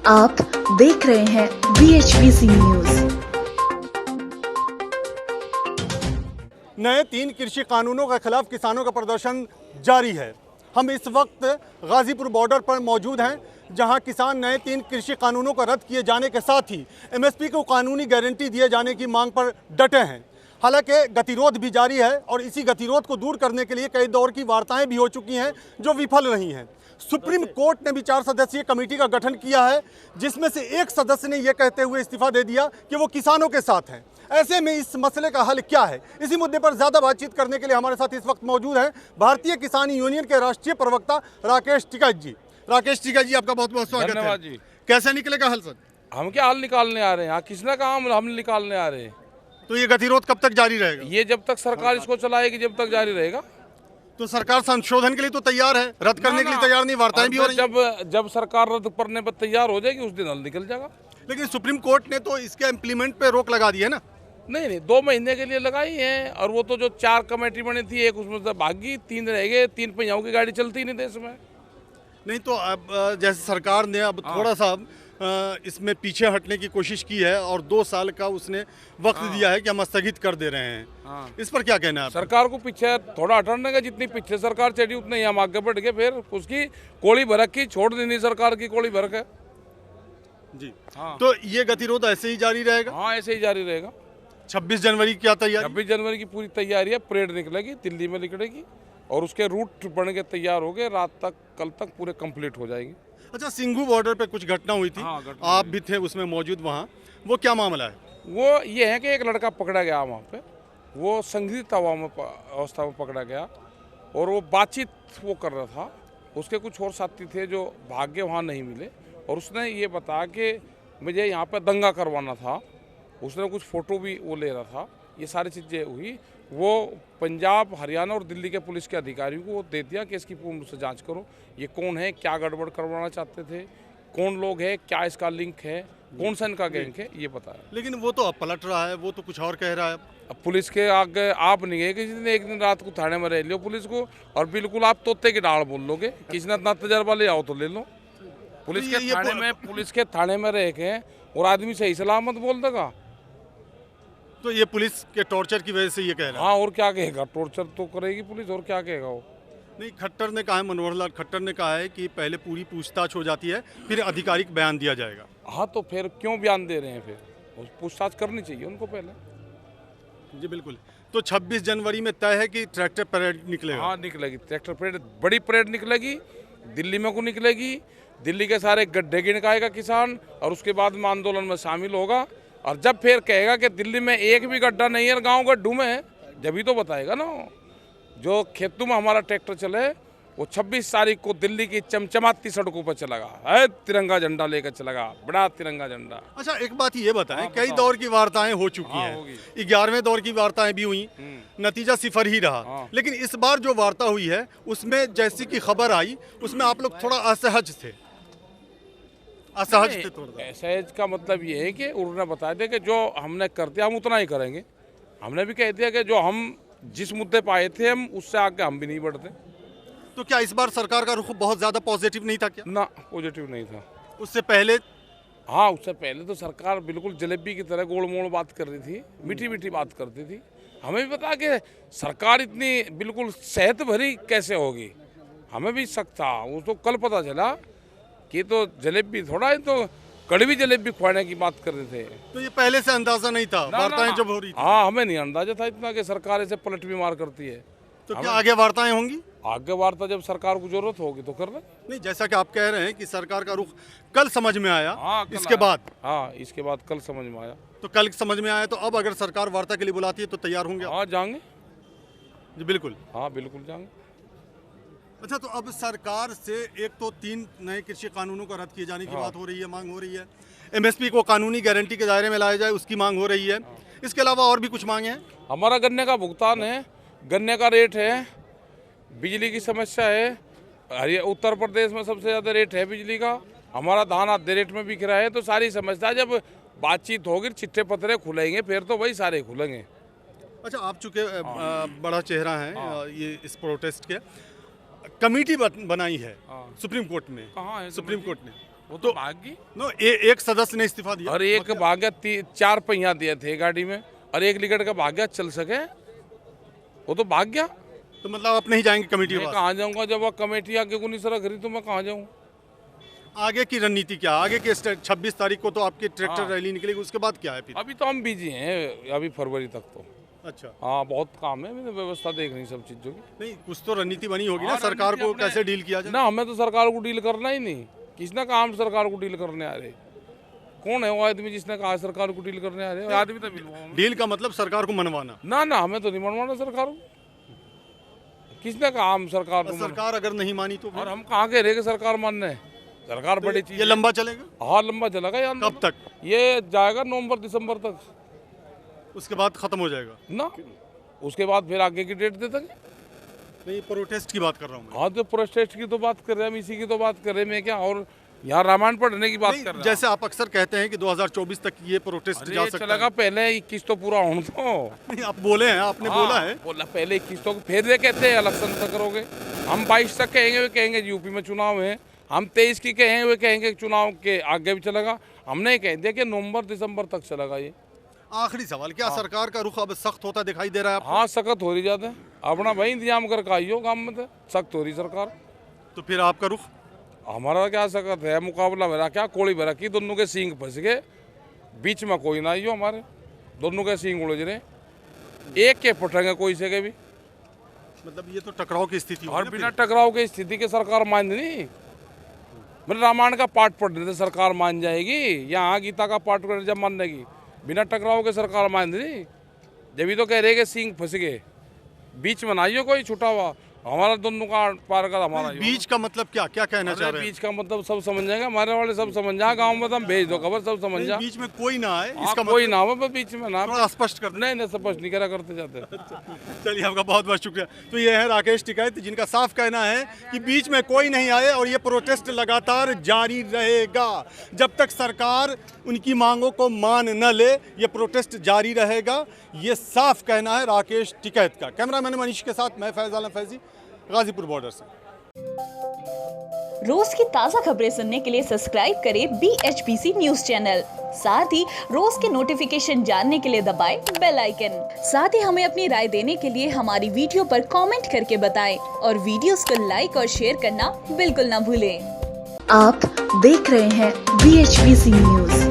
आप देख रहे हैं BHVC न्यूज। नए 3 कृषि कानूनों के खिलाफ किसानों का प्रदर्शन जारी है। हम इस वक्त गाजीपुर बॉर्डर पर मौजूद हैं, जहां किसान नए 3 कृषि कानूनों को रद्द किए जाने के साथ ही MSP को कानूनी गारंटी दिए जाने की मांग पर डटे हैं। हालांकि गतिरोध भी जारी है और इसी गतिरोध को दूर करने के लिए कई दौर की वार्ताएं भी हो चुकी हैं, जो विफल रही हैं। सुप्रीम कोर्ट ने भी 4 सदस्यीय कमेटी का गठन किया है, जिसमें से एक सदस्य ने यह कहते हुए इस्तीफा दे दिया कि वो किसानों के साथ हैं। ऐसे में इस मसले का हल क्या है, इसी मुद्दे पर ज़्यादा बातचीत करने के लिए हमारे साथ इस वक्त मौजूद हैं भारतीय किसान यूनियन के राष्ट्रीय प्रवक्ता राकेश टिकैत जी। राकेश टिकैत जी, आपका बहुत बहुत स्वागत है जी। कैसे निकलेगा हल सर? हम क्या हल निकालने आ रहे हैं? किसने कहा हम निकालने आ रहे हैं? तो ये गतिरोध कब तक जारी रहेगा? ये जब तक सरकार इसको चलाएगी जब तक जारी रहेगा। तो सरकार संशोधन के लिए तो तैयार है, रद्द करने के लिए तैयार नहीं, वार्ताएं भी हो रही हैं। जब सरकार रद्द करने पर तैयार हो जाएगी उस दिन हल निकल जाएगा। लेकिन सुप्रीम कोर्ट ने तो इसके इम्प्लीमेंट पे रोक लगा दी है ना? नहीं, 2 महीने के लिए लगाई है। और वो तो जो 4 कमेटी बनी थी, एक उसमें से भागी, 3 रह गए। 3 पहियों की गाड़ी चलती ही नहीं देश में। नहीं तो अब जैसे सरकार ने अब थोड़ा सा इसमें पीछे हटने की कोशिश की है और 2 साल का उसने वक्त दिया है कि हम स्थगित कर दे रहे हैं। इस पर क्या कहना है? सरकार को पीछे थोड़ा हटाने का, जितनी पीछे सरकार चढ़ी उतने ही हम आगे बढ़ गए। फिर उसकी कोड़ी भरक की छोड़ देनी, सरकार की कोड़ी भरक है जी। तो ये गतिरोध ऐसे ही जारी रहेगा? हाँ, ऐसे ही जारी रहेगा। 26 जनवरी की क्या तैयारी? 26 जनवरी की पूरी तैयारी है। परेड निकलेगी, दिल्ली में निकलेगी और उसके रूट बन के तैयार हो गए। रात तक, कल तक पूरे कंप्लीट हो जाएंगे। अच्छा, सिंघू बॉर्डर पे कुछ घटना हुई थी, आप भी थे उसमें मौजूद, वहाँ वो क्या मामला है? वो ये है कि एक लड़का पकड़ा गया वहाँ पे। वो संदिग्ध अवस्था में पकड़ा गया और वो बातचीत वो कर रहा था। उसके कुछ और साथी थे जो भाग्य वहाँ नहीं मिले और उसने ये बताया कि मुझे यहाँ पे दंगा करवाना था। उसने कुछ फ़ोटो भी वो ले रहा था। ये सारी चीज़ें हुई। वो पंजाब, हरियाणा और दिल्ली के पुलिस के अधिकारियों को वो दे दिया कि इसकी पूर्ण रूप से जांच करो। ये कौन है, क्या गड़बड़ करवाना चाहते थे, कौन लोग हैं, क्या इसका लिंक है, कौन सा इनका गैंग है, ये पता है। लेकिन वो तो अब पलट रहा है, वो तो कुछ और कह रहा है। अब पुलिस के आगे आप नहीं गए किसी दिन, एक दिन रात को थाने में रह लियो पुलिस को और बिल्कुल आप तोते की डाल बोल लोगे। किसी ने इतना तजर्बा ले आओ तो ले लो। पुलिस के थाने में रह के और आदमी सही सलामत बोल देगा। तो ये पुलिस के टॉर्चर की वजह से ये कह रहा है? हाँ, और क्या कहेगा? टॉर्चर तो करेगी पुलिस, और क्या कहेगा वो? नहीं, खट्टर ने कहा है, मनोहर लाल खट्टर ने कहा है कि पहले पूरी पूछताछ हो जाती है, फिर आधिकारिक बयान दिया जाएगा। हाँ, तो फिर क्यों बयान दे रहे हैं? फिर पूछताछ करनी चाहिए उनको पहले। जी बिल्कुल। तो 26 जनवरी में तय है कि ट्रैक्टर परेड निकलेगा? हाँ, निकलेगी ट्रैक्टर परेड, बड़ी परेड निकलेगी। दिल्ली में को निकलेगी, दिल्ली के सारे गड्ढे गिनकाएगा किसान और उसके बाद में आंदोलन में शामिल होगा। और जब फिर कहेगा कि दिल्ली में एक भी गड्ढा नहीं है, गांव गड्ढू में है, जब ही तो बताएगा ना। जो खेतों में हमारा ट्रैक्टर चले वो 26 तारीख को दिल्ली की चमचमाती सड़कों पर चलेगा, है तिरंगा झंडा लेकर चलेगा, बड़ा तिरंगा झंडा। अच्छा, एक बात ये बताएं, कई दौर की वार्ताएं हो चुकी हैं, 11वें दौर की वार्ताएं भी हुई, नतीजा सिफर ही रहा। लेकिन इस बार जो वार्ता हुई है उसमें जैसी की खबर आई उसमें आप लोग थोड़ा असहज थे। असहज का मतलब ये है कि उन्होंने बता दिया कि जो हमने कर दिया हम उतना ही करेंगे। हमने भी कह दिया कि जो हम जिस मुद्दे पे आए थे हम उससे आगे हम भी नहीं बढ़ते। तो क्या इस बार सरकार का रुख बहुत ज़्यादा पॉजिटिव नहीं था क्या? ना, पॉजिटिव नहीं था। उससे पहले? हाँ, उससे पहले तो सरकार बिल्कुल जलेबी की तरह गोल मोड़ बात कर रही थी, मीठी मीठी बात करती थी। हमें भी पता कि सरकार इतनी बिल्कुल सेहत भरी कैसे होगी, हमें भी शक था। वो तो कल पता चला कि तो जलेबी थोड़ा है, तो कड़वी जलेबी खुआने की बात कर रहे थे। तो ये पहले से अंदाजा नहीं था वार्ताएं जब हो रही थी? हाँ, हमें नहीं अंदाजा था इतना कि सरकार ऐसे पलट भी मार करती है। तो क्या आगे वार्ताएं होंगी? आगे वार्ता जब सरकार को जरूरत होगी तो कर ले। नहीं, जैसा कि आप कह रहे हैं कि सरकार का रुख कल समझ में आया। हाँ, इसके बाद? हाँ, इसके बाद कल समझ में आया। तो कल समझ में आया, तो अब अगर सरकार वार्ता के लिए बुलाती है तो तैयार होंगे? हाँ, जाएंगे। जी बिल्कुल। हाँ, बिल्कुल जाएंगे। अच्छा, तो अब सरकार से एक तो 3 नए कृषि कानूनों को रद्द किए जाने की बात हो रही है, मांग हो रही है। MSP को कानूनी गारंटी के दायरे में लाया जाए, उसकी मांग हो रही है। इसके अलावा और भी कुछ मांगे हैं? हमारा गन्ने का भुगतान है, गन्ने का रेट है, बिजली की समस्या है। उत्तर प्रदेश में सबसे ज़्यादा रेट है बिजली का। हमारा धान आधे रेट में बिक रहा है। तो सारी समस्या जब बातचीत होगी, चिट्ठे पत्रे खुलेंगे, फिर तो वही सारे खुलेंगे। अच्छा, आप चूँकि बड़ा चेहरा हैं ये इस प्रोटेस्ट के, कमेटी बनाई है सुप्रीम कोर्ट में। कहाँ है सुप्रीम कोर्ट ने वो तो भाग गई। नो एक सदस्य ने इस्तीफा दिया और एक भाग गया, 4 पहिया दिए थे गाड़ी में, और एक लिकट का भाग गया, चल सके, वो तो भाग गया। तो मतलब आप नहीं जाएंगे कमेटी मैं के कहाँ जाऊंगा जब वो कमेटी आगे को नहीं सर करी, तो मैं कहाँ जाऊँ? आगे की रणनीति क्या? आगे के 26 तारीख को तो आपकी ट्रैक्टर रैली निकलेगी, उसके बाद क्या है फिर? अभी तो हम बिजी हैं, अभी फरवरी तक तो। अच्छा, हाँ, बहुत काम है, मैंने व्यवस्था देख रही सब चीज़ों की। नहीं कुछ तो रणनीति बनी होगी ना, हाँ, सरकार रणनीति को अपने- कैसे डील किया जाए? ना, हमें तो सरकार को डील करना ही नहीं। किसने कहा हम सरकार को डील करने आ रहे? कौन है वो आदमी जिसने कहा सरकार को डील करने आ रहे? आदमी तो मिलवाओ हमें। डील का मतलब सरकार को मनवाना। ना, हमें तो नहीं मनवाना सरकार को। किसने कहा हम सरकार को सरकार अगर नहीं मानी तो और फिर हम कहाँ कह रहे कि सरकार मानने? सरकार बड़ी चीज ये लंबा चलेगा? हाँ, लंबा चलेगा। ये कब तक? ये जाएगा नवंबर दिसंबर तक, उसके बाद खत्म हो जाएगा? ना उसके बाद फिर आगे की डेट दे देंगे। नहीं, प्रोटेस्ट की बात कर रहा हूँ मैं। हाँ, तो प्रोटेस्ट की तो बात कर रहे हैं हम, इसी की तो बात कर रहे हैं। मैं क्या और यहाँ रामायण पढ़ने की बात नहीं, कर रहे हैं? जैसे आप अक्सर कहते हैं कि 2024 तक ये प्रोटेस्ट अरे जा ये सकता चलेगा, है। पहले 21 तो पूरा होने दो। नहीं, आप बोले हैं, आपने बोला है। बोला पहले 21 तो, फिर ये कहते हैं इलेक्शन तक करोगे। हम 22 तक कहेंगे, वे कहेंगे यूपी में चुनाव है। हम 23 की कहेंगे, वे कहेंगे चुनाव के आगे भी चलेगा। हमने कह दिया कि नवंबर दिसंबर तक चलेगा ये। आखिरी सवाल, क्या सरकार का रुख अब सख्त होता दिखाई दे रहा है आपको? हाँ, सख्त हो रही जाता है। अपना भाई इंतजाम करके आइयो काम में, तो सख्त हो रही सरकार। तो फिर आपका रुख? हमारा क्या सख्त है? मुकाबला मेरा क्या, कोड़ी भरा की दोनों के सींग फंस गए, बीच में कोई ना आइयो हमारे, दोनों के सींग उलझ रहे, एक के फटेंगे कोई से के भी। मतलब ये तो टकराव की स्थिति होगी और ना बिना फिर। टकराव के स्थिति के सरकार मान नहीं। मतलब रामायण का पाठ पढ़ रहे थे, सरकार मान जाएगी? यहाँ गीता का पाठ पढ़ जब मान लेगी? बिना टकराव के सरकार मान नहीं। जब भी तो कह रहे कि सींग फंस गए, बीच में ना आइयो कोई छुटा हुआ, हमारा दोनों का पार का हमारा ही बीच का मतलब क्या क्या कहना होगा। चाह अरे रहे हैं? बीच का मतलब सब समझ जाएगा, हमारे वाले सब समझ जाए, गाँव में तो हम भेज दो खबर, सब समझ नहीं, जा। बीच में कोई ना आए, हाँ, इसका कोई मतलब ना हो, बस बीच में ना। थोड़ा स्पष्ट कर दें। नहीं, स्पष्ट नहीं करा करते जाते। चलिए, आपका बहुत बहुत शुक्रिया। तो ये है राकेश टिकैत, जिनका साफ कहना है कि बीच में कोई नहीं आए और ये प्रोटेस्ट लगातार जारी रहेगा जब तक सरकार उनकी मांगों को मान न ले। ये प्रोटेस्ट जारी रहेगा, ये साफ कहना है राकेश टिकैत का। कैमरामैन मनीष के साथ मैं फैज आलम फैजी, गाजीपुर बॉर्डर से। रोज की ताज़ा खबरें सुनने के लिए सब्सक्राइब करें BHPC न्यूज चैनल। साथ ही रोज के नोटिफिकेशन जानने के लिए दबाएं बेल आइकन। साथ ही हमें अपनी राय देने के लिए हमारी वीडियो पर कमेंट करके बताएं और वीडियोस को लाइक और शेयर करना बिल्कुल ना भूलें। आप देख रहे हैं BHPC न्यूज।